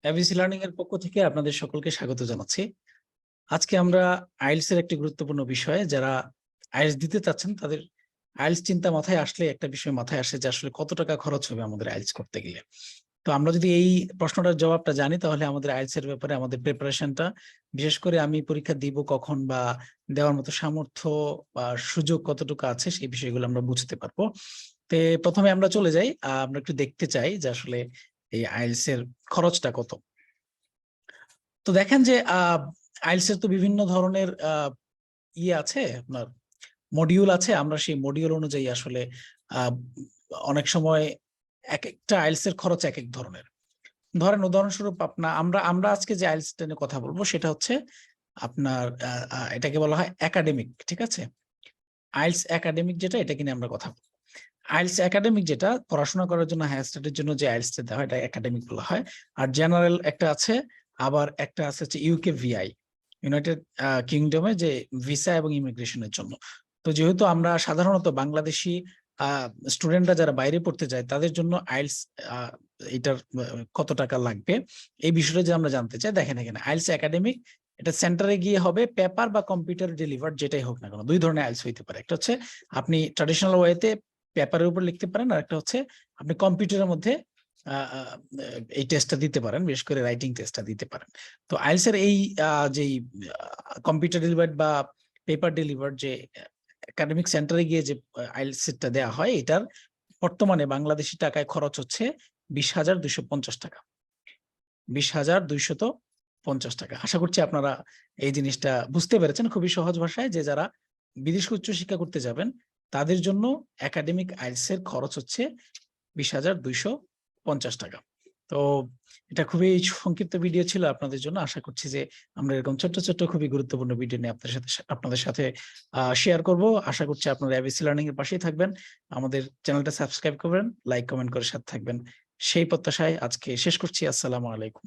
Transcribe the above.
ABC learning এর পক্ষ থেকে আপনাদের সকলকে স্বাগত জানাচ্ছি। আজকে আমরা আইএলটিএস এর একটি গুরুত্বপূর্ণ বিষয়, যারা আইএলটিএস দিতে চাচ্ছেন তাদের আইএলটিএস চিন্তা মাথায় আসলে একটা বিষয় মাথায় আসে যে আসলে কত টাকা খরচ হবে আমাদের আইএলটিএস করতে গেলে। তো আমরা যদি এই প্রশ্নটার জবাবটা জানি তাহলে আমাদের আইএলটিএস এর ব্যাপারে আমাদের প্রিপারেশনটা, বিশেষ করে আমি পরীক্ষা দিব কখন বা দেওয়ার মতো সামর্থ্য বা সুযোগ কতটুকু আছে সেই বিষয়গুলো আমরা বুঝতে পারবো। তো প্রথমে আমরা চলে যাই, আমরা একটু দেখতে চাই যে আসলে এই আইএলটিএস এর খরচটা কত। তো দেখেন যে আইএলটিএস এর তো বিভিন্ন ধরনের আছে, আপনার মডিউল আছে। আমরা সেই মডিউল অনুযায়ী আসলে অনেক সময় এক একটা আইএলটিএস এর খরচ এক এক ধরনের। ধরেন উদাহরণস্বরূপ আমরা আমরা আজকে যে আইএলটিএস নিয়ে কথা বলবো সেটা হচ্ছে আপনার এটাকে বলা হয় একাডেমিক, ঠিক আছে? আইএলটিএস একাডেমিক যেটা, এটাকে নিয়ে আমরা কথা বলবো। আইএলটিএস একাডেমিক যেটা পড়াশোনা করার জন্য, হায়ার স্টাডির জন্য যে আইএলটিএস দেওয়া হয় এটা একাডেমিক বলা হয়। আর জেনারেল একটা আছে, আবার একটা আছে হচ্ছে ইউকে ভিআই, ইউনাইটেড কিংডমে যে ভিসা এবং ইমিগ্রেশনের জন্য। তো যেহেতু আমরা সাধারণত বাংলাদেশি স্টুডেন্টরা যারা বাইরে পড়তে যায় তাদের জন্য আইএলটিএস এটার কত টাকা লাগবে এই বিষয়টা যে আমরা জানতে চাই। দেখেন এখানে আইএলটিএস একাডেমিক, এটা সেন্টারে গিয়ে হবে পেপার বা কম্পিউটার ডেলিভার্ড যেটাই হোক না কেন। দুই ধরনের আইএলটিএস হইতে পারে, একটা হচ্ছে আপনি ট্র্যাডিশনাল ওয়েতে পেপারের উপর লিখতে পারেন, আর একটা হচ্ছে আপনি কম্পিউটারের মধ্যে এই টেস্টটা দিতে পারেন, বিশেষ করে রাইটিং টেস্টটা দিতে পারেন। তো আইএলটিএস এর এই যেই কম্পিউটার ডেলিভার্ড বা পেপার ডেলিভার্ড যে একাডেমিক সেন্টারে গিয়ে যে আইএলটিএসটা দেওয়া হয়, এটার বর্তমানে বাংলাদেশি টাকায় খরচ হচ্ছে 20,250 টাকা। 20,250 টাকা। আশা করছি আপনারা এই জিনিসটা বুঝতে পেরেছেন খুবই সহজ ভাষায়, যে যারা বিদেশে উচ্চশিক্ষা করতে যাবেন তাদের জন্য একাডেমিক আইএলটিএস এর খরচ হচ্ছে 20,250 টাকা। তো এটা খুবই সংক্ষিপ্ত ভিডিও ছিল আপনাদের জন্য। আশা করছি যে আমরা এরকম ছোট্ট ছোট্ট খুবই গুরুত্বপূর্ণ ভিডিও নিয়ে আপনাদের সাথে শেয়ার করব। আশা করছি আপনারা এবিসি লার্নিং এর পাশেই থাকবেন, আমাদের চ্যানেলটা সাবস্ক্রাইব করবেন, লাইক কমেন্ট করে সাথে থাকবেন। সেই প্রত্যাশায় আজকে শেষ করছি। আসসালামু আলাইকুম।